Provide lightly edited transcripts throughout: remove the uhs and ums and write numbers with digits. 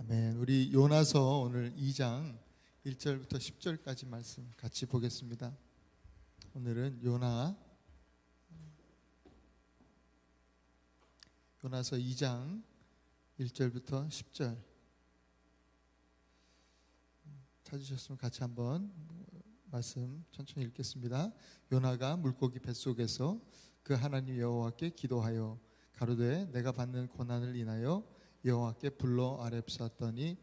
아멘. 우리 요나서 오늘 2장 1절부터 10절까지 말씀 같이 보겠습니다. 오늘은 요나서 2장 1절부터 10절 찾으셨으면 같이 한번 말씀 천천히 읽겠습니다. 요나가 물고기 뱃속에서 그 하나님 여호와께 기도하여 가로되 내가 받는 고난을 인하여 여호와께 불러 아뢰었더니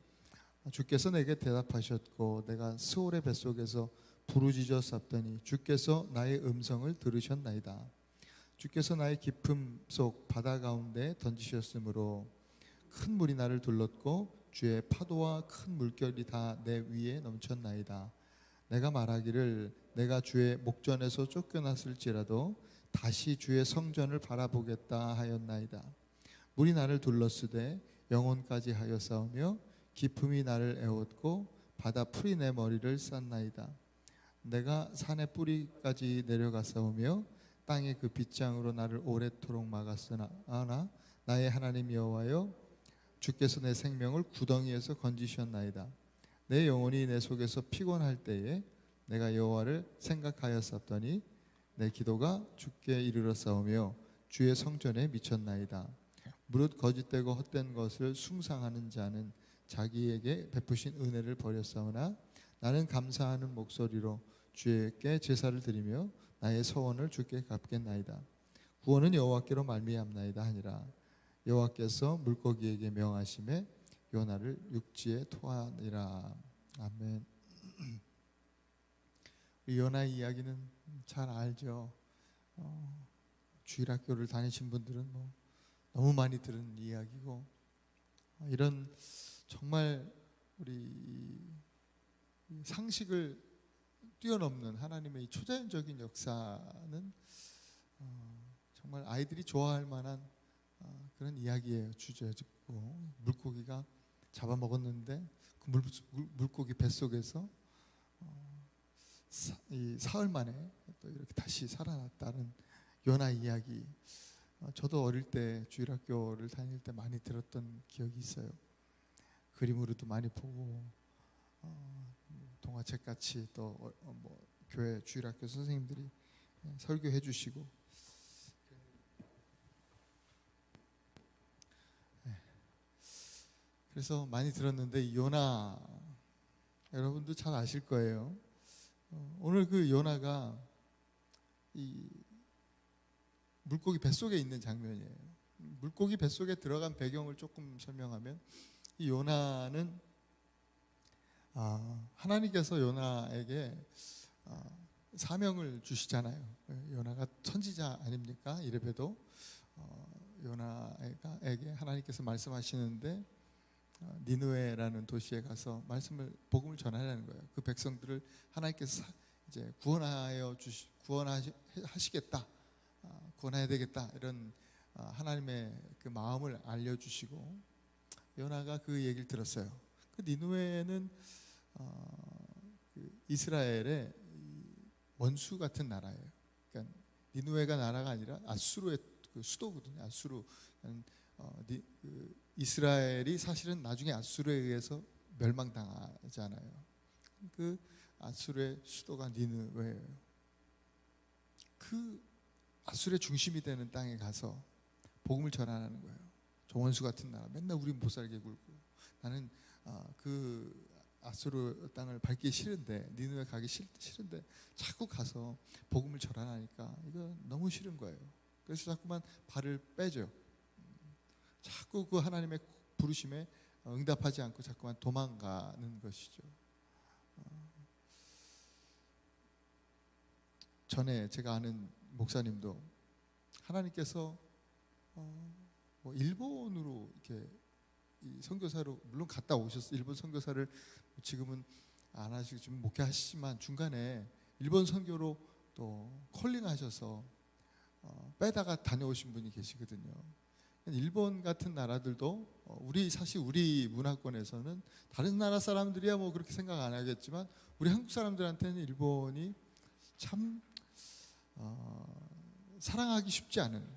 주께서 내게 대답하셨고 내가 스올의 뱃속에서 부르짖어 쌌더니 주께서 나의 음성을 들으셨나이다. 주께서 나의 깊음 속 바다 가운데 던지셨으므로 큰 물이 나를 둘렀고 주의 파도와 큰 물결이 다 내 위에 넘쳤나이다. 내가 말하기를 내가 주의 목전에서 쫓겨났을지라도 다시 주의 성전을 바라보겠다 하였나이다. 물이 나를 둘렀으되 영혼까지 하여싸우며 깊음이 나를 애웠고 바다 풀이 내 머리를 쌌나이다. 내가 산의 뿌리까지 내려가싸우며 땅의 그 빗장으로 나를 오랫도록 막았으나 나의 하나님 여호와여 주께서 내 생명을 구덩이에서 건지셨나이다. 내 영혼이 내 속에서 피곤할 때에 내가 여호와를 생각하였었더니 내 기도가 주께 이르러 싸우며 주의 성전에 미쳤나이다. 무릇 거짓되고 헛된 것을 숭상하는 자는 자기에게 베푸신 은혜를 버렸사오나 나는 감사하는 목소리로 주께 제사를 드리며 나의 서원을 주께 갚겠나이다. 구원은 여호와께로 말미암나이다 하니라. 여호와께서 물고기에게 명하심에 요나를 육지에 토하니라. 아멘. 요나의 이야기는 잘 알죠. 주일학교를 다니신 분들은 너무 많이 들은 이야기고, 이런 정말 우리 상식을 뛰어넘는 하나님의 초자연적인 역사는 정말 아이들이 좋아할 만한 그런 이야기예요. 주제였고, 물고기가 잡아먹었는데 그 물고기 뱃속에서 이 사흘 만에 또 이렇게 다시 살아났다는 요나 이야기. 저도 어릴 때 주일학교를 다닐 때 많이 들었던 기억이 있어요. 그림으로도 많이 보고 동화책 같이 또 교회 주일학교 선생님들이 설교해 주시고, 그래서 많이 들었는데 이 요나 여러분도 잘 아실 거예요. 오늘 그 요나가 이 물고기 뱃속에 있는 장면이에요. 물고기 뱃속에 들어간 배경을 조금 설명하면, 이 요나는 하나님께서 요나에게 사명을 주시잖아요. 요나가 선지자 아닙니까? 이래봬도 요나에게 하나님께서 말씀하시는데 니느웨라는 도시에 가서 복음을 전하려는 거예요. 그 백성들을 하나님께서 이제 구원하시겠다, 구원해야 되겠다, 이런 하나님의 그 마음을 알려주시고, 요나가 그 얘기를 들었어요. 그 니느웨는 그 이스라엘의 원수 같은 나라예요. 그러니까 니느웨가 나라가 아니라 아수르의 그 수도거든요. 아수르. 이스라엘이 사실은 나중에 아수르에 의해서 멸망당하잖아요. 그 아수르의 수도가 니느웨예요. 그 아수르의 중심이 되는 땅에 가서 복음을 전하는 거예요. 저 원수 같은 나라, 맨날 우리 못 살게 굴고, 나는 그 아수르 땅을 밟기 싫은데, 니느웨 가기 싫은데 자꾸 가서 복음을 전하니까 이거 너무 싫은 거예요. 그래서 자꾸만 발을 빼죠. 자꾸 그 하나님의 부르심에 응답하지 않고 자꾸만 도망가는 것이죠. 전에 제가 아는 목사님도 하나님께서 일본으로 이렇게 선교사로 물론 갔다 오셨어요. 일본 선교사를 지금은 안 하시고 지금 목회하시지만 중간에 일본 선교로 또 컬링하셔서 빼다가 다녀오신 분이 계시거든요. 일본 같은 나라들도 사실 우리 문화권에서는 다른 나라 사람들이야 그렇게 생각 안 하겠지만 우리 한국 사람들한테는 일본이 참 사랑하기 쉽지 않은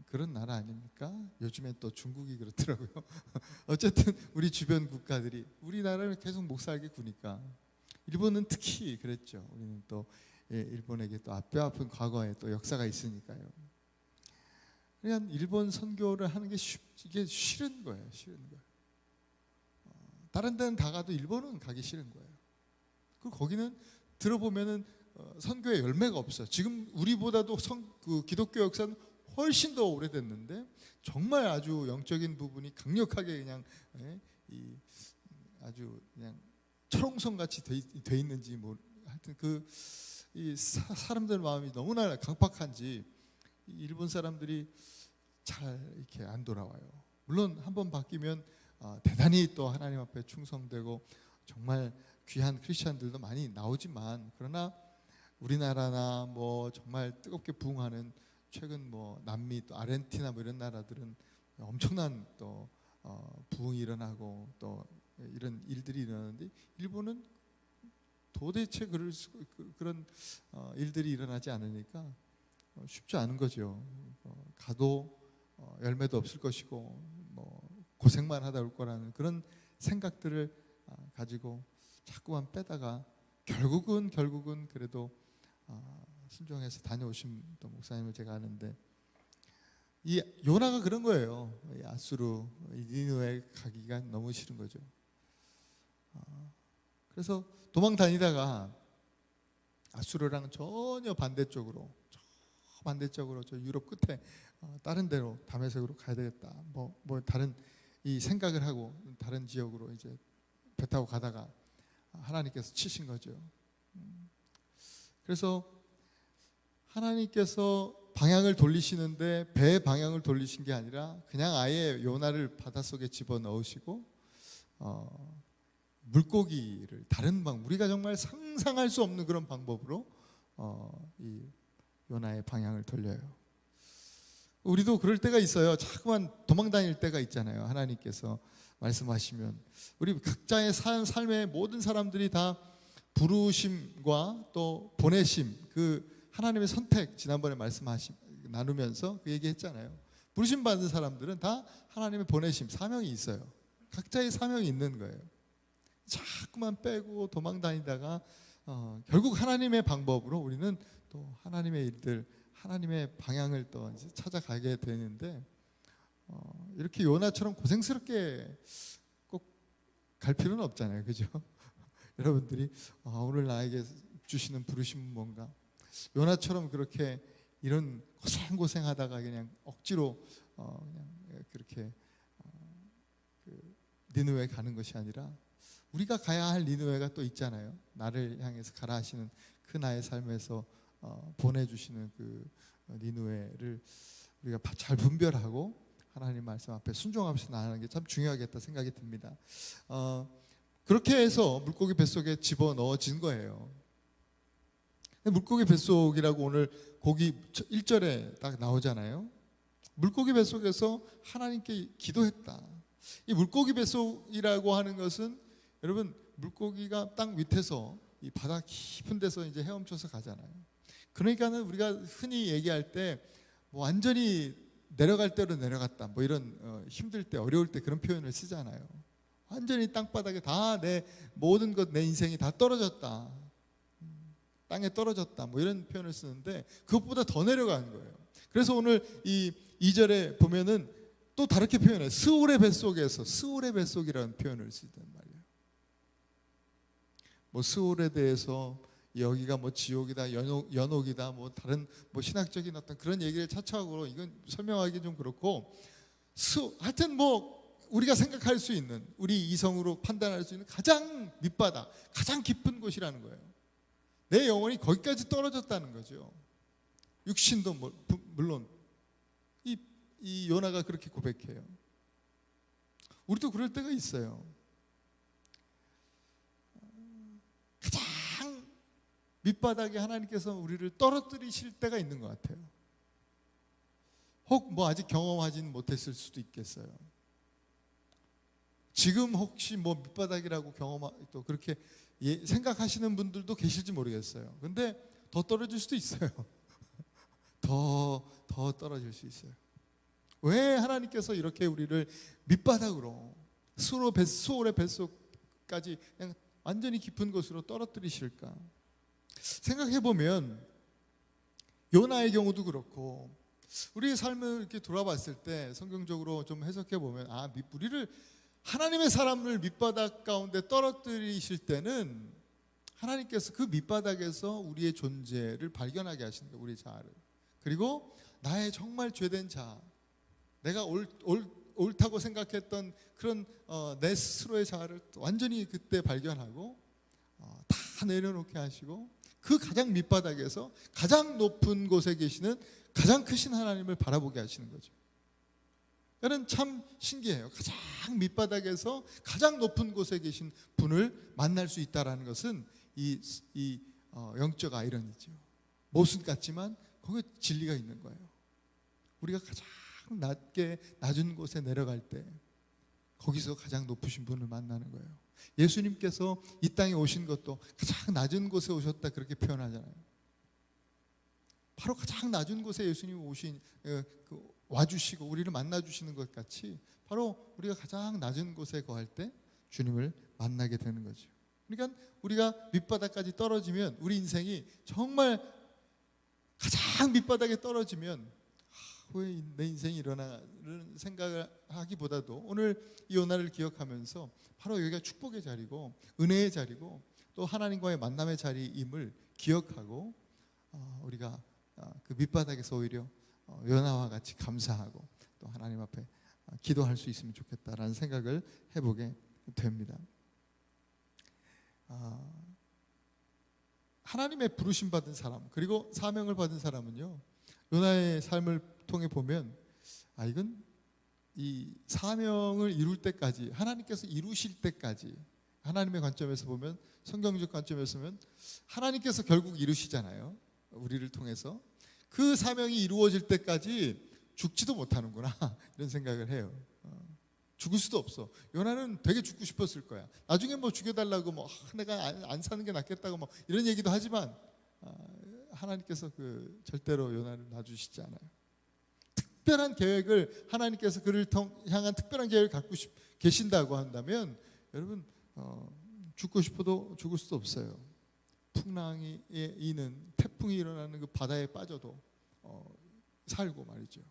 그런 나라 아닙니까? 요즘엔 또 중국이 그렇더라고요. 어쨌든 우리 주변 국가들이 우리나라를 계속 못 살게 구니까 일본은 특히 그랬죠. 우리는 또 일본에게 또 뼈 아픈 과거에 또 역사가 있으니까요. 그냥 일본 선교를 하는 게 이게 싫은 거예요. 싫은 거예요. 다른 데는 다 가도 일본은 가기 싫은 거예요. 그 거기는 들어보면은 선교의 열매가 없어요. 지금 우리보다도 그 기독교 역사는 훨씬 더 오래됐는데 정말 아주 영적인 부분이 강력하게 그냥 아주 그냥 철옹성 같이 돼 있는지 뭐 하여튼 이 사람들 마음이 너무나 강팍한지 일본 사람들이 잘 이렇게 안 돌아와요. 물론 한번 바뀌면 대단히 또 하나님 앞에 충성되고 정말 귀한 크리스천들도 많이 나오지만 그러나 우리나라나 뭐 정말 뜨겁게 부흥하는 최근 뭐 남미 또 아르헨티나 뭐 이런 나라들은 엄청난 또 부흥이 일어나고 또 이런 일들이 일어나는데 일본은 도대체 그런 일들이 일어나지 않으니까 쉽지 않은 거죠. 가도 열매도 없을 것이고 뭐 고생만 하다 올 거라는 그런 생각들을 가지고 자꾸만 빼다가 결국은 그래도 순종해서 다녀오신 또 목사님을 제가 아는데 이 요나가 그런 거예요. 이 아수르 니느웨 가기가 너무 싫은 거죠. 그래서 도망 다니다가 아수르랑 전혀 반대쪽으로 저 유럽 끝에 다른 데로 다메섹으로 가야 되겠다. 뭐 다른 이 생각을 하고 다른 지역으로 이제 배 타고 가다가 하나님께서 치신 거죠. 그래서 하나님께서 방향을 돌리시는데 배의 방향을 돌리신 게 아니라 그냥 아예 요나를 바닷속에 집어넣으시고 물고기를 다른 우리가 정말 상상할 수 없는 그런 방법으로 이 요나의 방향을 돌려요. 우리도 그럴 때가 있어요. 자꾸만 도망 다닐 때가 있잖아요. 하나님께서 말씀하시면 우리 각자의 삶의 모든 사람들이 다 부르심과 또 보내심, 그 하나님의 선택 지난번에 나누면서 그 얘기했잖아요. 부르심 받은 사람들은 다 하나님의 보내심, 사명이 있어요. 각자의 사명이 있는 거예요. 자꾸만 빼고 도망 다니다가 결국 하나님의 방법으로 우리는 또 하나님의 일들, 하나님의 방향을 또 이제 찾아가게 되는데 이렇게 요나처럼 고생스럽게 꼭 갈 필요는 없잖아요, 그죠? 여러분들이 오늘 나에게 주시는 부르심은 뭔가? 요나처럼 그렇게 이런 고생하다가 그냥 억지로 그냥 그렇게 니느웨 가는 것이 아니라 우리가 가야 할 니느웨가 또 있잖아요. 나를 향해서 가라 하시는 그 나의 삶에서 보내주시는 그 니느웨를 우리가 잘 분별하고 하나님 말씀 앞에 순종하면서 나가는 게 참 중요하겠다 생각이 듭니다. 그렇게 해서 물고기 뱃속에 집어넣어진 거예요. 물고기 뱃속이라고 오늘 거기 1절에 딱 나오잖아요. 물고기 뱃속에서 하나님께 기도했다. 이 물고기 뱃속이라고 하는 것은 여러분 물고기가 땅 밑에서 이 바다 깊은 데서 이제 헤엄쳐서 가잖아요. 그러니까는 우리가 흔히 얘기할 때 뭐 완전히 내려갈 대로 내려갔다. 뭐 이런 힘들 때 어려울 때 그런 표현을 쓰잖아요. 완전히 땅바닥에 다 내 모든 것 내 인생이 다 떨어졌다. 땅에 떨어졌다. 뭐 이런 표현을 쓰는데 그것보다 더 내려가는 거예요. 그래서 오늘 이 2절에 보면은 또 다르게 표현해요. 스올의 뱃속에서 스올의 뱃속이라는 표현을 쓰단 말이에요. 뭐 스올에 대해서 여기가 뭐 지옥이다, 연옥이다, 뭐 다른 뭐 신학적인 어떤 그런 얘기를 차차하고 이건 설명하기 좀 그렇고 하여튼 뭐 우리가 생각할 수 있는 우리 이성으로 판단할 수 있는 가장 밑바닥, 가장 깊은 곳이라는 거예요. 내 영혼이 거기까지 떨어졌다는 거죠. 육신도 물론 이 요나가 그렇게 고백해요. 우리도 그럴 때가 있어요. 가장 밑바닥에 하나님께서 우리를 떨어뜨리실 때가 있는 것 같아요. 혹 뭐 아직 경험하지는 못했을 수도 있겠어요. 지금 혹시 뭐 밑바닥이라고 또 그렇게 생각하시는 분들도 계실지 모르겠어요. 근데 더 떨어질 수도 있어요. 더 떨어질 수 있어요. 왜 하나님께서 이렇게 우리를 밑바닥으로 수월의 뱃속까지 그냥 완전히 깊은 곳으로 떨어뜨리실까? 생각해보면 요나의 경우도 그렇고 우리의 삶을 이렇게 돌아봤을 때 성경적으로 좀 해석해보면 우리를 하나님의 사람을 밑바닥 가운데 떨어뜨리실 때는 하나님께서 그 밑바닥에서 우리의 존재를 발견하게 하시는 거예요. 우리 자아를. 그리고 나의 정말 죄된 자아, 내가 옳다고 생각했던 그런 내 스스로의 자아를 완전히 그때 발견하고 다 내려놓게 하시고 그 가장 밑바닥에서 가장 높은 곳에 계시는 가장 크신 하나님을 바라보게 하시는 거죠. 여러분 참 신기해요. 가장 밑바닥에서 가장 높은 곳에 계신 분을 만날 수 있다는 것은 이 영적 아이러니죠. 모순 같지만 거기에 진리가 있는 거예요. 우리가 가장 낮은 곳에 내려갈 때 거기서 가장 높으신 분을 만나는 거예요. 예수님께서 이 땅에 오신 것도 가장 낮은 곳에 오셨다 그렇게 표현하잖아요. 바로 가장 낮은 곳에 예수님이 와주시고 우리를 만나주시는 것 같이 바로 우리가 가장 낮은 곳에 거할 때 주님을 만나게 되는 거죠. 그러니까 우리가 밑바닥까지 떨어지면 우리 인생이 정말 가장 밑바닥에 떨어지면 왜 내 인생이 일어나는 생각을 하기보다도 오늘 이 요나를 기억하면서 바로 여기가 축복의 자리고 은혜의 자리고 또 하나님과의 만남의 자리임을 기억하고 우리가 그 밑바닥에서 오히려 요나와 같이 감사하고 또 하나님 앞에 기도할 수 있으면 좋겠다라는 생각을 해보게 됩니다. 하나님의 부르심 받은 사람 그리고 사명을 받은 사람은요, 요나의 삶을 통해 보면 이건 이 사명을 이룰 때까지 하나님께서 이루실 때까지 하나님의 관점에서 보면 성경적 관점에서 보면 하나님께서 결국 이루시잖아요. 우리를 통해서 그 사명이 이루어질 때까지 죽지도 못하는구나 이런 생각을 해요. 죽을 수도 없어. 요나는 되게 죽고 싶었을 거야. 나중에 뭐 죽여달라고 내가 안 사는 게 낫겠다고 이런 얘기도 하지만 하나님께서 절대로 요나를 놔주시지 않아요. 특별한 계획을 하나님께서 그를 향한 특별한 계획을 갖고 계신다고 한다면 여러분 죽고 싶어도 죽을 수도 없어요. 풍랑이 이는 태풍이 일어나는 그 바다에 빠져도 살고 말이죠.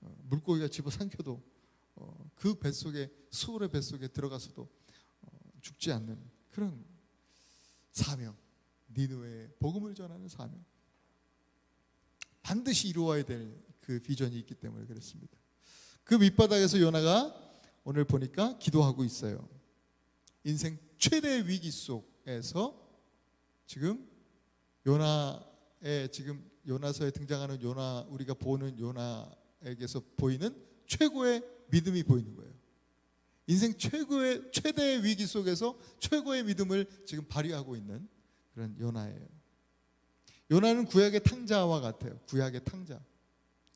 물고기가 집어삼켜도 그 뱃속에 수월의 뱃속에 들어가서도 죽지 않는 그런 사명, 니느웨에 복음을 전하는 사명, 반드시 이루어야 될 그 비전이 있기 때문에 그렇습니다. 그 밑바닥에서 요나가 오늘 보니까 기도하고 있어요. 인생 최대의 위기 속에서 지금 요나서에 등장하는 요나, 우리가 보는 요나에게서 보이는 최고의 믿음이 보이는 거예요. 인생 최대의 위기 속에서 최고의 믿음을 지금 발휘하고 있는 그런 요나예요. 요나는 구약의 탕자와 같아요. 구약의 탕자.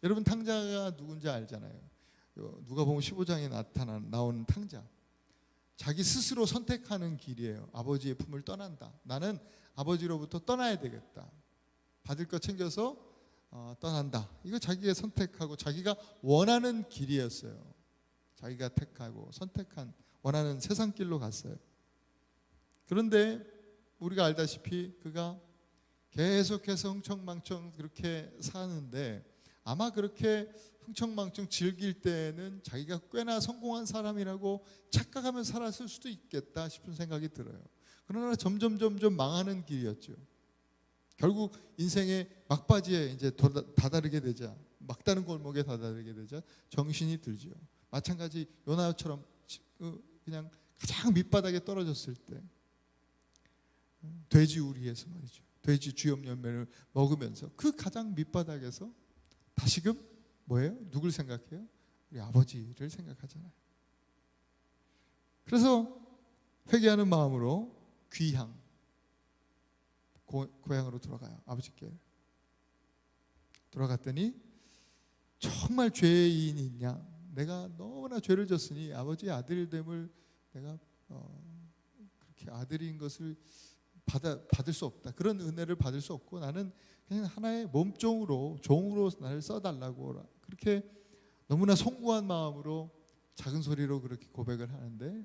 여러분 탕자가 누군지 알잖아요. 누가복음 15장에 나오는 탕자. 자기 스스로 선택하는 길이에요. 아버지의 품을 떠난다. 나는 아버지로부터 떠나야 되겠다. 받을 거 챙겨서 떠난다. 이거 자기가 선택하고 자기가 원하는 길이었어요. 자기가 택하고 선택한 원하는 세상 길로 갔어요. 그런데 우리가 알다시피 그가 계속해서 흥청망청 그렇게 사는데 아마 그렇게 흥청망청 즐길 때는 자기가 꽤나 성공한 사람이라고 착각하면서 살았을 수도 있겠다 싶은 생각이 들어요. 그러나 점점 망하는 길이었죠. 결국 인생의 막바지에 이제 다다르게 되자, 막다른 골목에 다다르게 되자 정신이 들죠. 마찬가지 요나처럼 그냥 가장 밑바닥에 떨어졌을 때 돼지 우리에서 말이죠. 돼지 쥐염 열매를 먹으면서 그 가장 밑바닥에서 다시금 뭐예요? 누굴 생각해요? 우리 아버지를 생각하잖아요. 그래서 회개하는 마음으로 귀향 고향으로 돌아가요. 아버지께 돌아갔더니 정말 죄인이냐, 내가 너무나 죄를 졌으니 아버지의 아들됨을 내가 그렇게 아들인 것을 받을 수 없다. 그런 은혜를 받을 수 없고 나는 그냥 하나의 몸종으로 종으로 나를 써달라고 그렇게 너무나 송구한 마음으로 작은 소리로 그렇게 고백을 하는데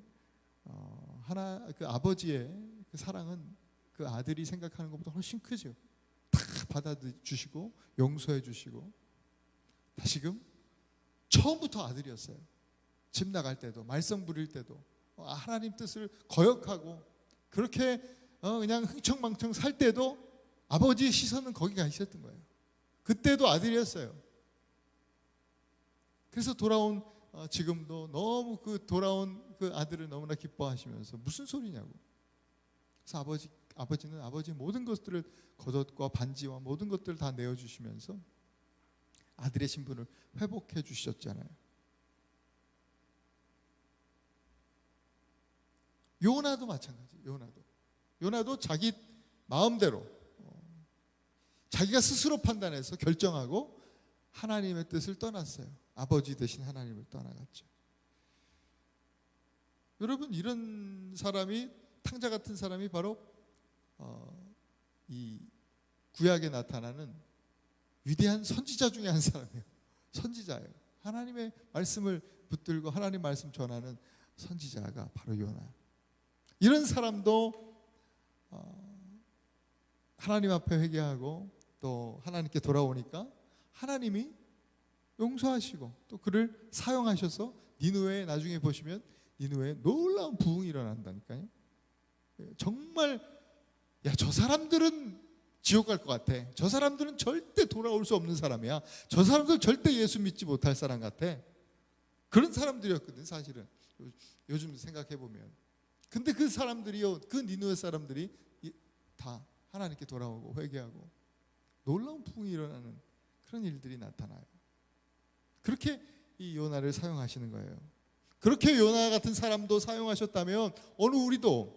그 아버지의 그 사랑은 그 아들이 생각하는 것보다 훨씬 크죠. 다 받아주시고 용서해 주시고. 다시금 처음부터 아들이었어요. 집 나갈 때도 말썽 부릴 때도 하나님 뜻을 거역하고 그렇게 그냥 흥청망청 살 때도 아버지의 시선은 거기 가 있었던 거예요. 그때도 아들이었어요. 그래서 돌아온 지금도 너무 그 돌아온 그 아들을 너무나 기뻐하시면서 무슨 소리냐고. 그래서 아버지는 아버지의 모든 것들을 겉옷과 반지와 모든 것들을 다 내어주시면서 아들의 신분을 회복해 주셨잖아요. 요나도 마찬가지예요. 요나도 자기 마음대로 자기가 스스로 판단해서 결정하고 하나님의 뜻을 떠났어요. 아버지 대신 하나님을 떠나갔죠. 여러분, 이런 사람이, 탕자 같은 사람이 바로 이 구약에 나타나는 위대한 선지자 중에 한 사람이에요. 선지자예요. 하나님의 말씀을 붙들고 하나님 말씀 전하는 선지자가 바로 요나. 이런 사람도 하나님 앞에 회개하고 또 하나님께 돌아오니까 하나님이 용서하시고 또 그를 사용하셔서 니느웨에, 나중에 보시면 니느웨에 놀라운 부흥이 일어난다니까요. 정말 저 사람들은 지옥 갈 것 같아. 저 사람들은 절대 돌아올 수 없는 사람이야. 저 사람들은 절대 예수 믿지 못할 사람 같아. 그런 사람들이었거든, 사실은. 요즘 생각해 보면. 근데 그 사람들이요, 그 니느웨 사람들이 다 하나님께 돌아오고 회개하고 놀라운 부흥이 일어나는 그런 일들이 나타나요. 그렇게 이 요나를 사용하시는 거예요. 그렇게 요나 같은 사람도 사용하셨다면 오늘 우리도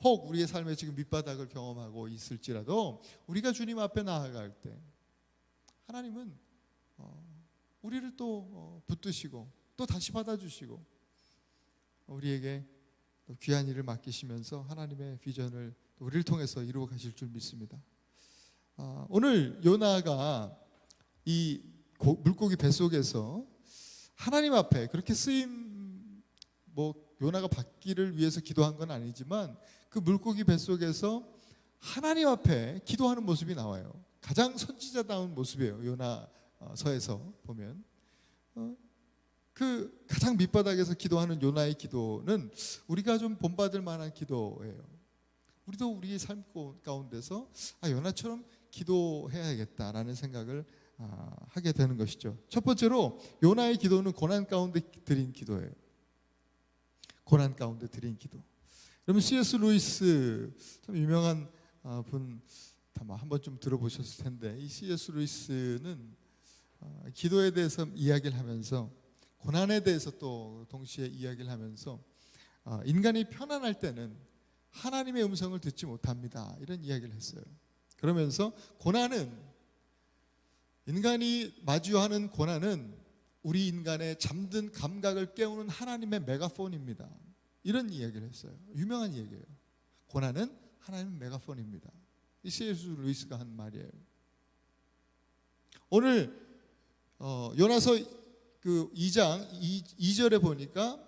혹 우리의 삶에 지금 밑바닥을 경험하고 있을지라도 우리가 주님 앞에 나아갈 때 하나님은 우리를 또 붙드시고 또 다시 받아주시고 우리에게 또 귀한 일을 맡기시면서 하나님의 비전을 우리를 통해서 이루어 가실 줄 믿습니다. 오늘 요나가 이 물고기 뱃속에서 하나님 앞에 그렇게 요나가 받기를 위해서 기도한 건 아니지만 그 물고기 뱃속에서 하나님 앞에 기도하는 모습이 나와요. 가장 선지자다운 모습이에요. 요나서에서 보면 그 가장 밑바닥에서 기도하는 요나의 기도는 우리가 좀 본받을 만한 기도예요. 우리도 우리의 삶 가운데서 요나처럼 기도해야겠다라는 생각을 하게 되는 것이죠. 첫 번째로 요나의 기도는 고난 가운데 드린 기도예요. 고난 가운데 드린 기도. 여러분, C.S. 루이스, 참 유명한 분 아마 한 번쯤 들어보셨을 텐데, 이 C.S. 루이스는 기도에 대해서 이야기를 하면서 고난에 대해서 또 동시에 이야기를 하면서 인간이 편안할 때는 하나님의 음성을 듣지 못합니다, 이런 이야기를 했어요. 그러면서 인간이 마주하는 고난은 우리 인간의 잠든 감각을 깨우는 하나님의 메가폰입니다, 이런 이야기를 했어요. 유명한 이야기예요. 고난은 하나님의 메가폰입니다. 이 C.S. 루이스가 한 말이에요. 오늘 요나서 그 2장 2절에 보니까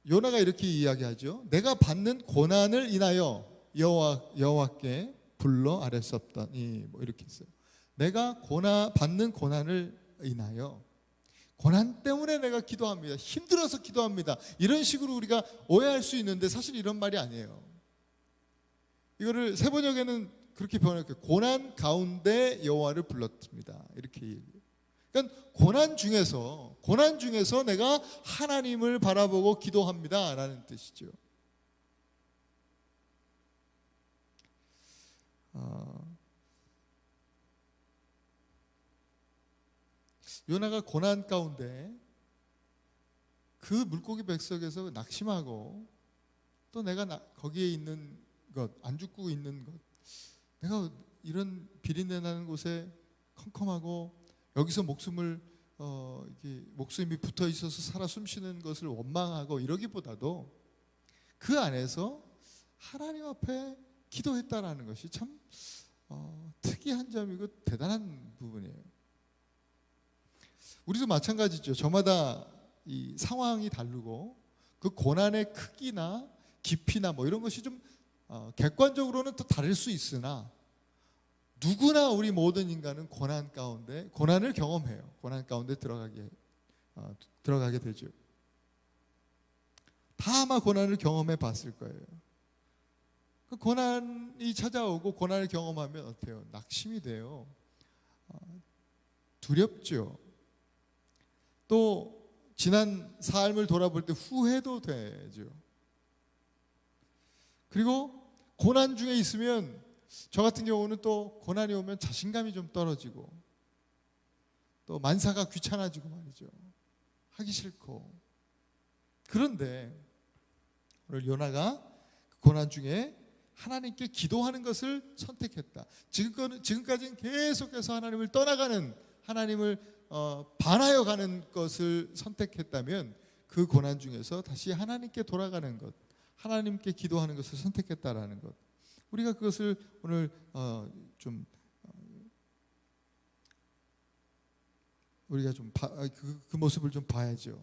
요나가 이렇게 이야기하죠. 내가 받는 고난을 인하여 여호와께 불러 아뢰었더니, 이렇게 했어요. 내가 받는 고난을 인하여, 고난 때문에 내가 기도합니다, 힘들어서 기도합니다, 이런 식으로 우리가 오해할 수 있는데 사실 이런 말이 아니에요. 이거를 새 번역에는 그렇게 번역해요. 고난 가운데 여호와를 불렀습니다, 이렇게 얘기해요. 그러니까 고난 중에서 내가 하나님을 바라보고 기도합니다 라는 뜻이죠. 요나가 고난 가운데 그 물고기 뱃속에서 낙심하고 또 내가 거기에 있는 것, 안 죽고 있는 것, 내가 이런 비린내 나는 곳에 컴컴하고 여기서 목숨이 붙어 있어서 살아 숨쉬는 것을 원망하고 이러기보다도 그 안에서 하나님 앞에 기도했다라는 것이 참 특이한 점이고 대단한 부분이에요. 우리도 마찬가지죠. 저마다 이 상황이 다르고 그 고난의 크기나 깊이나 뭐 이런 것이 좀 객관적으로는 또 다를 수 있으나 누구나 우리 모든 인간은 고난을 경험해요. 고난 가운데 들어가게 되죠. 다 아마 고난을 경험해 봤을 거예요. 그 고난이 찾아오고 고난을 경험하면 어때요? 낙심이 돼요. 두렵죠. 또 지난 삶을 돌아볼 때 후회도 되죠. 그리고 고난 중에 있으면 저 같은 경우는 또 고난이 오면 자신감이 좀 떨어지고 또 만사가 귀찮아지고 말이죠. 하기 싫고. 그런데 오늘 요나가 그 고난 중에 하나님께 기도하는 것을 선택했다. 지금까지는 계속해서 하나님을 떠나가는, 하나님을 반하여 가는 것을 선택했다면 그 고난 중에서 다시 하나님께 돌아가는 것, 하나님께 기도하는 것을 선택했다라는 것. 우리가 그것을 오늘 우리가 그 모습을 좀 봐야죠.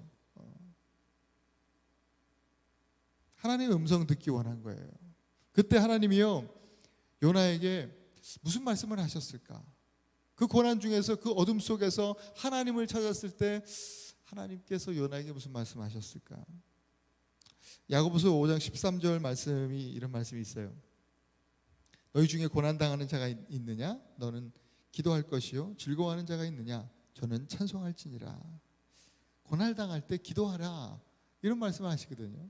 하나님의 음성 듣기 원한 거예요. 그때 하나님이요 요나에게 무슨 말씀을 하셨을까? 그 고난 중에서, 그 어둠 속에서 하나님을 찾았을 때 하나님께서 요나에게 무슨 말씀하셨을까? 야고보서 5장 13절 말씀이 이런 말씀이 있어요. 너희 중에 고난당하는 자가 있느냐? 너는 기도할 것이요 즐거워하는 자가 있느냐? 저는 찬송할지니라. 고난당할 때 기도하라, 이런 말씀을 하시거든요.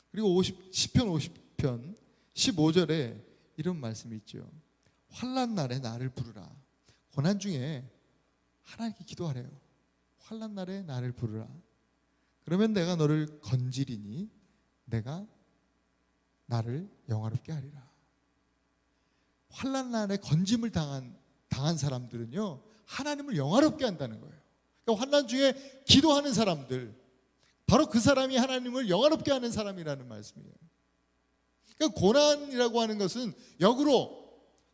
그리고 시편 50편 15절에 이런 말씀이 있죠. 환난 날에 나를 부르라. 고난 중에 하나님께 기도하래요. 환난 날에 나를 부르라. 그러면 내가 너를 건지리니 내가 나를 영화롭게 하리라. 환난 날에 건짐을 당한 사람들은요 하나님을 영화롭게 한다는 거예요. 그러니까 환난 중에 기도하는 사람들, 바로 그 사람이 하나님을 영화롭게 하는 사람이라는 말씀이에요. 그러니까 고난이라고 하는 것은 역으로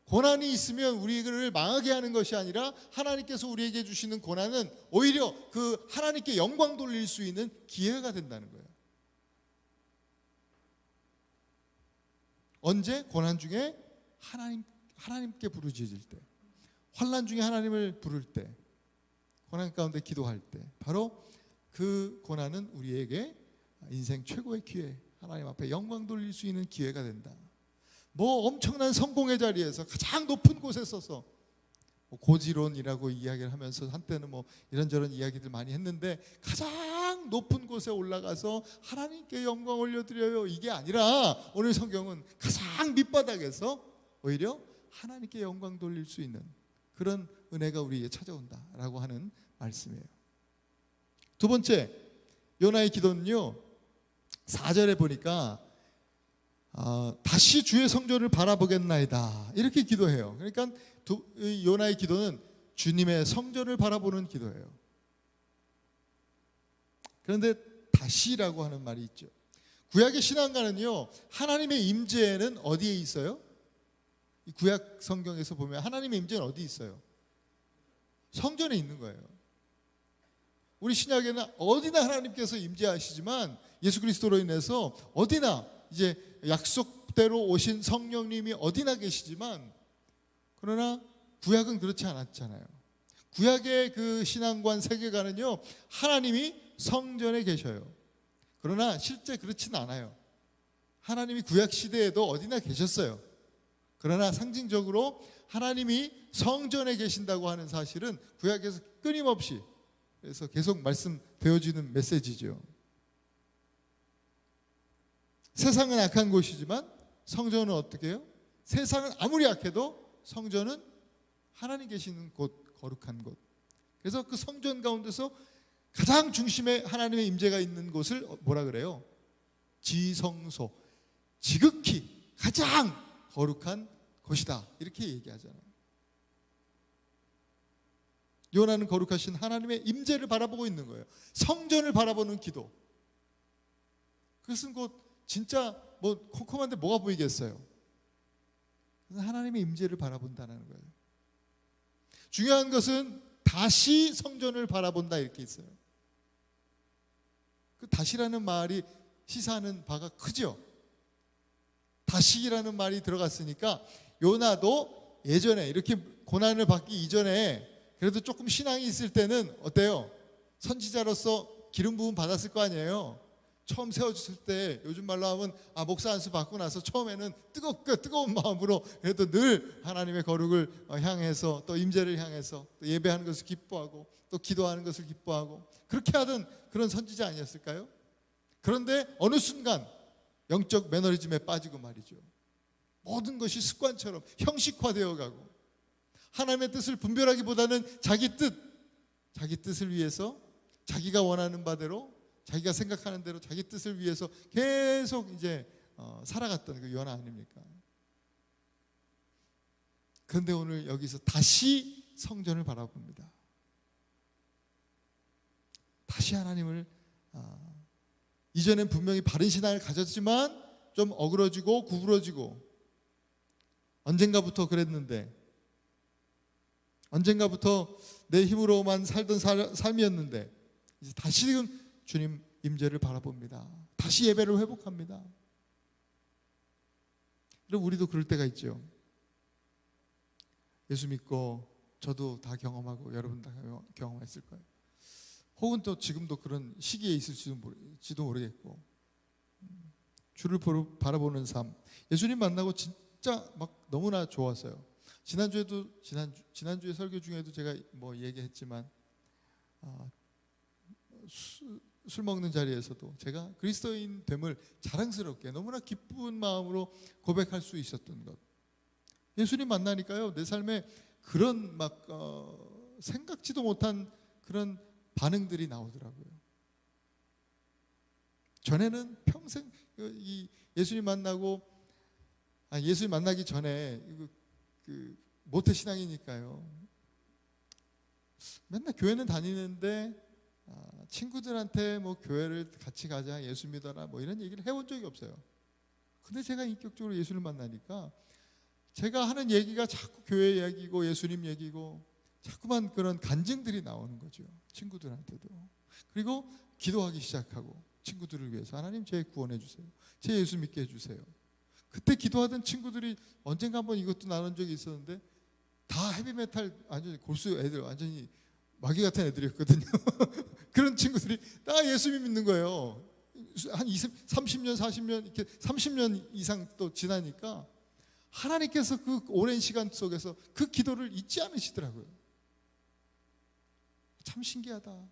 고난이 있으면 우리를 망하게 하는 것이 아니라 하나님께서 우리에게 주시는 고난은 오히려 그 하나님께 영광 돌릴 수 있는 기회가 된다는 거예요. 언제? 고난 중에 하나님께 부르짖을 때, 환난 중에 하나님을 부를 때, 고난 가운데 기도할 때, 바로 그 고난은 우리에게 인생 최고의 기회, 하나님 앞에 영광 돌릴 수 있는 기회가 된다. 뭐 엄청난 성공의 자리에서 가장 높은 곳에 서서 고지론이라고 이야기를 하면서 한때는 뭐 이런저런 이야기들 많이 했는데, 가장 높은 곳에 올라가서 하나님께 영광 올려드려요, 이게 아니라 오늘 성경은 가장 밑바닥에서 오히려 하나님께 영광 돌릴 수 있는 그런 은혜가 우리에게 찾아온다라고 하는 말씀이에요. 두 번째, 요나의 기도는요 4절에 보니까 다시 주의 성전을 바라보겠나이다, 이렇게 기도해요. 그러니까 요나의 기도는 주님의 성전을 바라보는 기도예요. 그런데 다시라고 하는 말이 있죠. 구약의 신앙가는요 하나님의 임재는 어디에 있어요? 이 구약 성경에서 보면 하나님의 임재는 어디 있어요? 성전에 있는 거예요. 우리 신약에는 어디나 하나님께서 임재하시지만 예수 그리스도로 인해서 어디나 이제 약속대로 오신 성령님이 어디나 계시지만, 그러나 구약은 그렇지 않았잖아요. 구약의 그 신앙관 세계관은요 하나님이 성전에 계셔요. 그러나 실제 그렇진 않아요. 하나님이 구약 시대에도 어디나 계셨어요. 그러나 상징적으로 하나님이 성전에 계신다고 하는 사실은 구약에서 끊임없이, 그래서 계속 말씀되어지는 메시지죠. 세상은 악한 곳이지만 성전은 어떻게 해요? 세상은 아무리 악해도 성전은 하나님 계시는 곳, 거룩한 곳. 그래서 그 성전 가운데서 가장 중심에 하나님의 임재가 있는 곳을 뭐라 그래요? 지성소, 지극히 가장 거룩한 곳이다, 이렇게 얘기하잖아요. 요나는 거룩하신 하나님의 임재를 바라보고 있는 거예요. 성전을 바라보는 기도. 그것은 곧 진짜 뭐 컴컴한데 뭐가 보이겠어요? 하나님의 임재를 바라본다는 거예요. 중요한 것은 다시 성전을 바라본다 이렇게 있어요. 그 다시라는 말이 시사하는 바가 크죠. 다시라는 말이 들어갔으니까 요나도 예전에 이렇게 고난을 받기 이전에 그래도 조금 신앙이 있을 때는 어때요? 선지자로서 기름 부음 받았을 거 아니에요. 처음 세워졌을 때 요즘 말로 하면 목사 안수 받고 나서 처음에는 뜨거운 마음으로 그래도 늘 하나님의 거룩을 향해서 또 임재를 향해서 또 예배하는 것을 기뻐하고 또 기도하는 것을 기뻐하고 그렇게 하던 그런 선지자 아니었을까요? 그런데 어느 순간 영적 매너리즘에 빠지고 말이죠. 모든 것이 습관처럼 형식화되어 가고 하나님의 뜻을 분별하기보다는 자기 뜻을 위해서 자기가 원하는 바대로 자기가 생각하는 대로 자기 뜻을 위해서 계속 이제 살아갔던 그 요나 아닙니까? 그런데 오늘 여기서 다시 성전을 바라봅니다. 다시 하나님을 이전엔 분명히 바른 신앙을 가졌지만 좀 어그러지고 구부러지고 언젠가부터 그랬는데 언젠가부터 내 힘으로만 살던 삶이었는데 이제 다시금 주님 임재를 바라봅니다. 다시 예배를 회복합니다. 그럼 우리도 그럴 때가 있죠. 예수 믿고 저도 다 경험하고 여러분 다 경험했을 거예요. 혹은 또 지금도 그런 시기에 있을지도 모르겠고 주를 바라보는 삶. 예수님 만나고 진짜 막 너무나 좋았어요. 지난주에 설교 중에도 제가 뭐 얘기했지만 술 먹는 자리에서도 제가 그리스도인 됨을 자랑스럽게 너무나 기쁜 마음으로 고백할 수 있었던 것. 예수님 만나니까요, 내 삶에 그런 막 생각지도 못한 그런 반응들이 나오더라고요. 전에는 평생 이 예수님 만나고 예수님 만나기 전에 그 모태 신앙이니까요. 맨날 교회는 다니는데 친구들한테 뭐 교회를 같이 가자, 예수 믿어라 뭐 이런 얘기를 해본 적이 없어요. 근데 제가 인격적으로 예수를 만나니까 제가 하는 얘기가 자꾸 교회 얘기고 예수님 얘기고 자꾸만 그런 간증들이 나오는 거죠. 친구들한테도. 그리고 기도하기 시작하고 친구들을 위해서 하나님 제 구원해 주세요. 제 예수 믿게 해주세요. 그때 기도하던 친구들이 언젠가 한번 이것도 나눈 적이 있었는데 다 헤비메탈 완전히 골수 애들 완전히 마귀 같은 애들이었거든요. 그런 친구들이 다 예수 믿는 거예요. 한 30년, 40년 이렇게 30년 이상 또 지나니까 하나님께서 그 오랜 시간 속에서 그 기도를 잊지 않으시더라고요. 참 신기하다.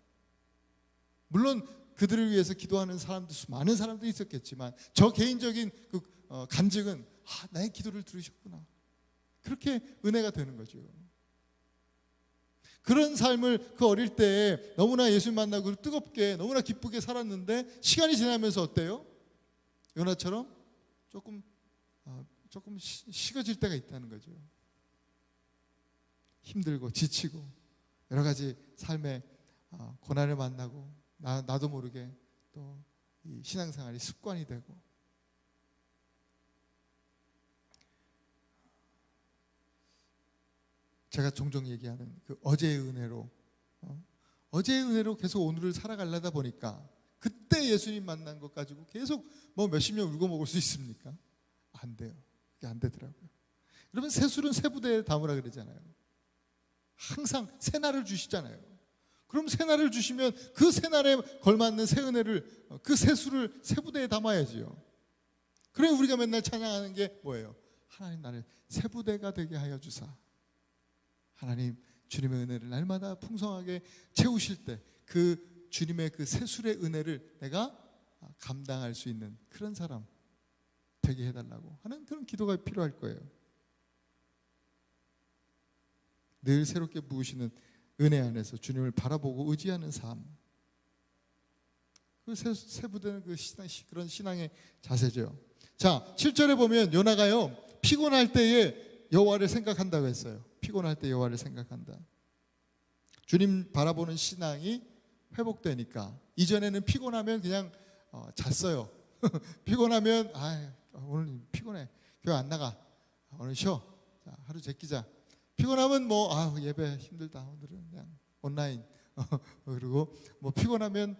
물론 그들을 위해서 기도하는 사람도 많은 사람들이 있었겠지만 저 개인적인 그 간증은 나의 기도를 들으셨구나. 그렇게 은혜가 되는 거죠. 그런 삶을 그 어릴 때 너무나 예수 만나고 뜨겁게 너무나 기쁘게 살았는데 시간이 지나면서 어때요? 요나처럼 조금 식어질 때가 있다는 거죠. 힘들고 지치고 여러 가지 삶의 고난을 만나고 나도 모르게 또 이 신앙생활이 습관이 되고 제가 종종 얘기하는 그 어제의 은혜로 계속 오늘을 살아가려다 보니까 그때 예수님 만난 것 가지고 계속 뭐 몇십 년 울고 먹을 수 있습니까? 안 돼요. 그게 안 되더라고요. 여러분 새술은 새부대에 담으라 그러잖아요. 항상 새날을 주시잖아요. 그럼 새날을 주시면 그 새날에 걸맞는 새 은혜를 그 새술을 새부대에 담아야지요. 그래 우리가 맨날 찬양하는 게 뭐예요? 하나님 나를 새부대가 되게 하여 주사. 하나님 주님의 은혜를 날마다 풍성하게 채우실 때 그 주님의 그 새술의 은혜를 내가 감당할 수 있는 그런 사람 되게 해달라고 하는 그런 기도가 필요할 거예요. 늘 새롭게 부으시는 은혜 안에서 주님을 바라보고 의지하는 삶. 그 세부되는 그런 신앙의 자세죠. 자, 7절에 보면 요나가요 피곤할 때에 여호와를 생각한다고 했어요. 피곤할 때 여호와를 생각한다. 주님 바라보는 신앙이 회복되니까 이전에는 피곤하면 그냥 잤어요. 피곤하면 오늘 피곤해 교회 안 나가 오늘 쉬어 자, 하루 제끼자. 피곤하면 예배 힘들다 오늘은 그냥 온라인. 그리고 뭐 피곤하면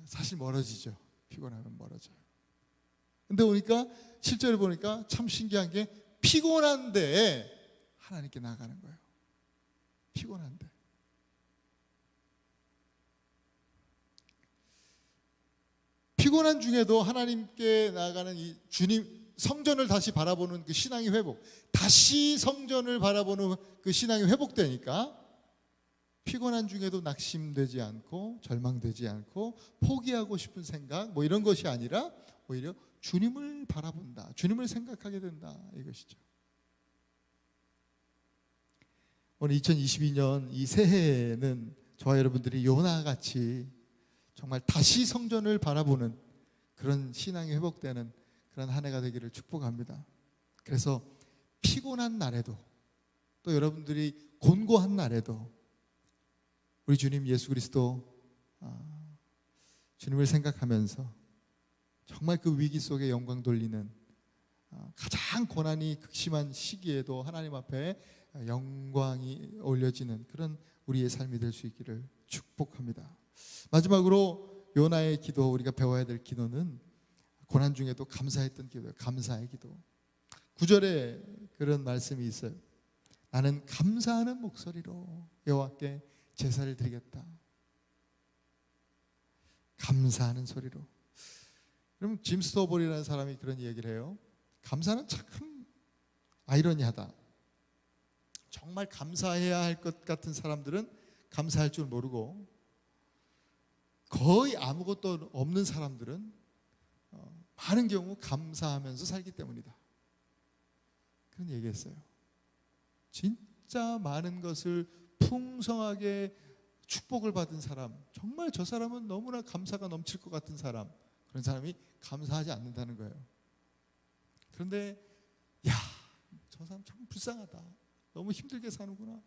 사실 멀어지죠. 피곤하면 멀어져요. 근데 보니까 실제로 보니까 참 신기한 게 피곤한데 하나님께 나아가는 거예요. 피곤한데. 피곤한 중에도 하나님께 나아가는 이 주님 성전을 다시 바라보는 그 신앙의 회복, 다시 성전을 바라보는 그 신앙이 회복되니까 피곤한 중에도 낙심되지 않고 절망되지 않고 포기하고 싶은 생각 뭐 이런 것이 아니라 오히려 주님을 바라본다, 주님을 생각하게 된다, 이것이죠. 오늘 2022년 이 새해에는 저와 여러분들이 요나같이 정말 다시 성전을 바라보는 그런 신앙이 회복되는 그런 한 해가 되기를 축복합니다. 그래서 피곤한 날에도 또 여러분들이 곤고한 날에도 우리 주님 예수 그리스도 주님을 생각하면서 정말 그 위기 속에 영광 돌리는 가장 고난이 극심한 시기에도 하나님 앞에 영광이 올려지는 그런 우리의 삶이 될 수 있기를 축복합니다. 마지막으로 요나의 기도, 우리가 배워야 될 기도는 고난 중에도 감사했던 기도예요. 감사의 기도. 9절에 그런 말씀이 있어요. 나는 감사하는 목소리로 여호와께 제사를 드리겠다. 감사하는 소리로. 그럼 짐 스토버리라는 사람이 그런 얘기를 해요. 감사는 참 아이러니하다. 정말 감사해야 할 것 같은 사람들은 감사할 줄 모르고 거의 아무것도 없는 사람들은 많은 경우 감사하면서 살기 때문이다. 그런 얘기했어요. 진짜 많은 것을 풍성하게 축복을 받은 사람, 정말 저 사람은 너무나 감사가 넘칠 것 같은 사람, 그런 사람이 감사하지 않는다는 거예요. 그런데 야, 저 사람 참 불쌍하다, 너무 힘들게 사는구나.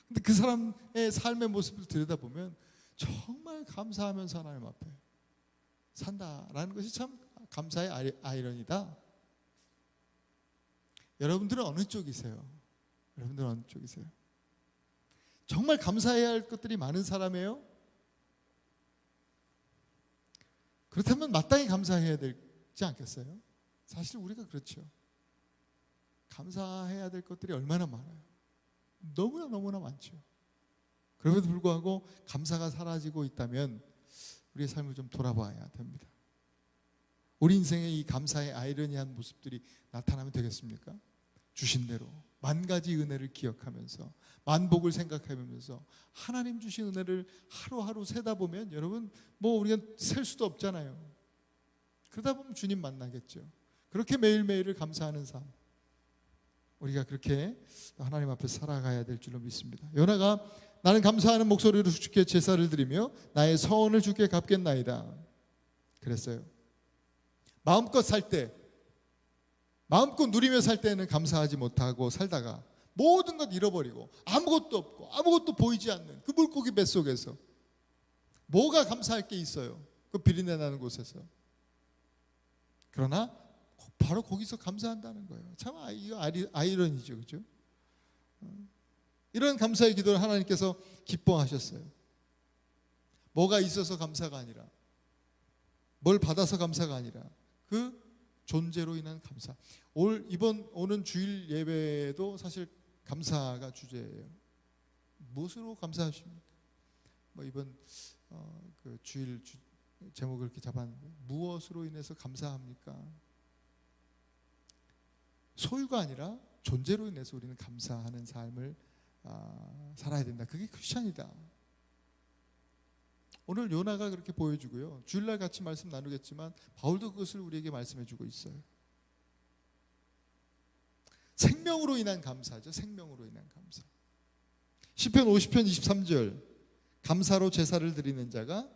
근데 그 사람의 삶의 모습을 들여다보면 정말 감사하면서 하나님 앞에 산다라는 것이 참 감사의 아이러니다. 여러분들은 어느 쪽이세요? 여러분들은 어느 쪽이세요? 정말 감사해야 할 것들이 많은 사람이에요? 그렇다면 마땅히 감사해야 되지 않겠어요? 사실 우리가 그렇죠. 감사해야 될 것들이 얼마나 많아요. 너무나 많죠. 그럼에도 불구하고 감사가 사라지고 있다면 우리의 삶을 좀 돌아봐야 됩니다. 우리 인생에 이 감사의 아이러니한 모습들이 나타나면 되겠습니까? 주신 대로 만 가지 은혜를 기억하면서 만복을 생각하면서 하나님 주신 은혜를 하루하루 세다 보면 여러분 뭐 우리가 셀 수도 없잖아요. 그러다 보면 주님 만나겠죠. 그렇게 매일매일을 감사하는 삶, 우리가 그렇게 하나님 앞에 살아가야 될 줄로 믿습니다. 요나가 나는 감사하는 목소리로 주께 제사를 드리며 나의 서원을 주께 갚겠나이다 그랬어요. 마음껏 살 때, 마음껏 누리며 살 때는 감사하지 못하고 살다가 모든 것 잃어버리고 아무것도 없고 아무것도 보이지 않는 그 물고기 뱃속에서 뭐가 감사할 게 있어요? 그 비린내 나는 곳에서. 그러나 바로 거기서 감사한다는 거예요. 참 이거 아이러니죠, 그렇죠? 이런 감사의 기도를 하나님께서 기뻐하셨어요. 뭐가 있어서 감사가 아니라, 뭘 받아서 감사가 아니라 그 존재로 인한 감사. 이번 오는 주일 예배도 사실 감사가 주제예요. 무엇으로 감사하십니까? 뭐 이번 그 주일 제목을 이렇게 잡았는데 무엇으로 인해서 감사합니까? 소유가 아니라 존재로 인해서 우리는 감사하는 삶을 살아야 된다. 그게 크리스찬이다. 오늘 요나가 그렇게 보여주고요. 주일날 같이 말씀 나누겠지만 바울도 그것을 우리에게 말씀해주고 있어요. 생명으로 인한 감사죠. 생명으로 인한 감사. 시편 50편 23절 감사로 제사를 드리는 자가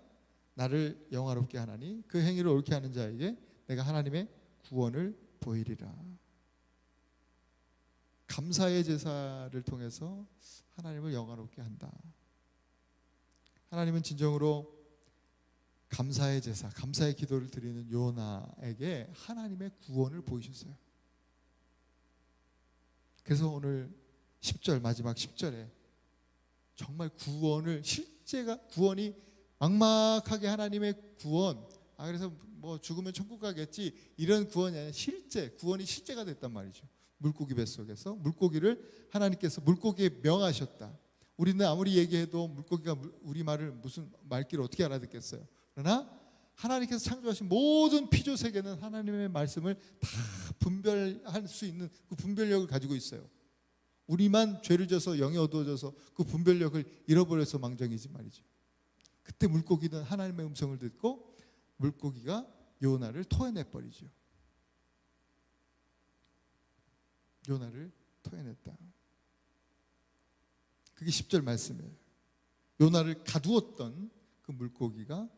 나를 영화롭게 하나니 그 행위를 옳게 하는 자에게 내가 하나님의 구원을 보이리라. 감사의 제사를 통해서 하나님을 영화롭게 한다. 하나님은 진정으로 감사의 제사, 감사의 기도를 드리는 요나에게 하나님의 구원을 보이셨어요. 그래서 오늘 10절 마지막 10절에 정말 구원을 구원이 막막하게 하나님의 구원, 그래서 뭐 죽으면 천국 가겠지 이런 구원이 아니라 구원이 실제가 됐단 말이죠. 물고기 뱃속에서 물고기를 하나님께서 물고기에 명하셨다. 우리는 아무리 얘기해도 물고기가 우리 말을 무슨 말귀를 어떻게 알아듣겠어요. 그러나 하나님께서 창조하신 모든 피조 세계는 하나님의 말씀을 다 분별할 수 있는 그 분별력을 가지고 있어요. 우리만 죄를 져서 영이 어두워져서 그 분별력을 잃어버려서 망정이지 말이죠. 그때 물고기는 하나님의 음성을 듣고 물고기가 요나를 토해내버리죠. 요나를 토해냈다. 그게 10절 말씀이에요. 요나를 가두었던 그 물고기가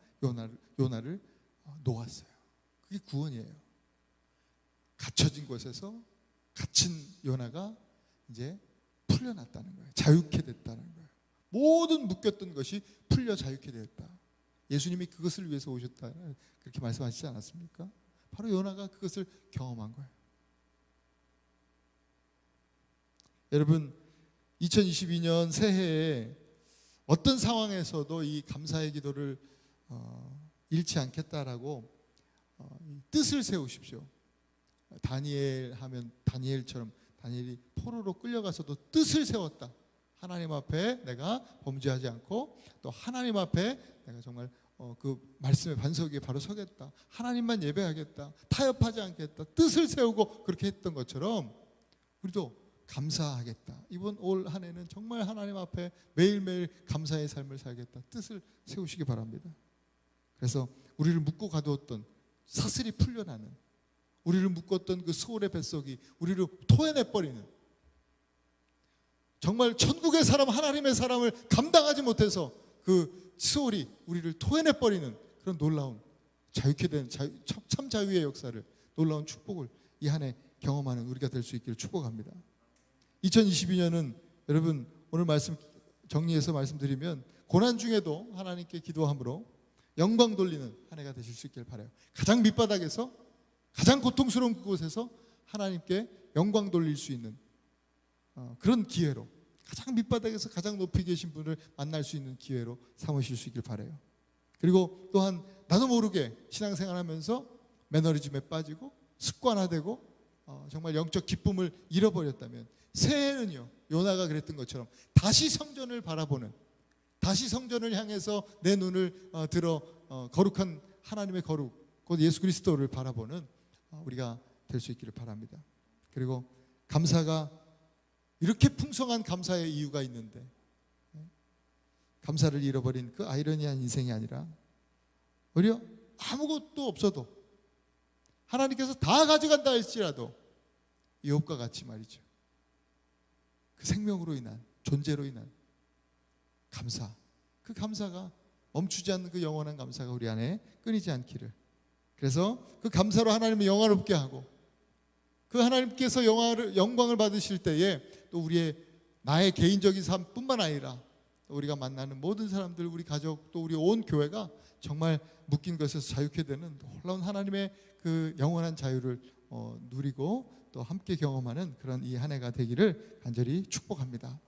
요나를 놓았어요. 그게 구원이에요. 갇혀진 곳에서 갇힌 요나가 이제 풀려났다는 거예요. 자유케 됐다는 거예요. 모든 묶였던 것이 풀려 자유케 되었다. 예수님이 그것을 위해서 오셨다. 그렇게 말씀하시지 않았습니까? 바로 요나가 그것을 경험한 거예요. 여러분, 2022년 새해에 어떤 상황에서도 이 감사의 기도를 잃지 않겠다라고 뜻을 세우십시오. 다니엘 하면 다니엘처럼 다니엘이 포로로 끌려가서도 뜻을 세웠다. 하나님 앞에 내가 범죄하지 않고 또 하나님 앞에 내가 정말 그 말씀의 반석 위에 바로 서겠다. 하나님만 예배하겠다. 타협하지 않겠다. 뜻을 세우고 그렇게 했던 것처럼 우리도 감사하겠다. 이번 올 한 해는 정말 하나님 앞에 매일매일 감사의 삶을 살겠다. 뜻을 세우시기 바랍니다. 그래서 우리를 묶고 가두었던 사슬이 풀려나는, 우리를 묶었던 그 소울의 뱃속이 우리를 토해내버리는, 정말 천국의 사람, 하나님의 사람을 감당하지 못해서 그 소울이 우리를 토해내버리는 그런 놀라운 자유케 된 참 자유의 역사를, 놀라운 축복을 이 한 해 경험하는 우리가 될 수 있기를 축복합니다. 2022년은 여러분 오늘 말씀 정리해서 말씀드리면 고난 중에도 하나님께 기도함으로 영광 돌리는 한 해가 되실 수 있길 바라요. 가장 밑바닥에서 가장 고통스러운 그곳에서 하나님께 영광 돌릴 수 있는 그런 기회로, 가장 밑바닥에서 가장 높이 계신 분을 만날 수 있는 기회로 삼으실 수 있길 바라요. 그리고 또한 나도 모르게 신앙생활하면서 매너리즘에 빠지고 습관화되고 정말 영적 기쁨을 잃어버렸다면 새해는요, 요나가 그랬던 것처럼 다시 성전을 바라보는, 다시 성전을 향해서 내 눈을 들어 거룩한 하나님의 거룩, 곧 예수 그리스도를 바라보는 우리가 될 수 있기를 바랍니다. 그리고 감사가 이렇게 풍성한 감사의 이유가 있는데 감사를 잃어버린 그 아이러니한 인생이 아니라 오히려 아무것도 없어도 하나님께서 다 가져간다 할지라도 욥과 같이 말이죠. 그 생명으로 인한, 존재로 인한 감사, 그 감사가 멈추지 않는 그 영원한 감사가 우리 안에 끊이지 않기를, 그래서 그 감사로 하나님을 영화롭게 하고 그 하나님께서 영광을 받으실 때에 또 우리의 나의 개인적인 삶뿐만 아니라 또 우리가 만나는 모든 사람들, 우리 가족, 또 우리 온 교회가 정말 묶인 것에서 자유케 되는 놀라운 하나님의 그 영원한 자유를 누리고 또 함께 경험하는 그런 이 한 해가 되기를 간절히 축복합니다.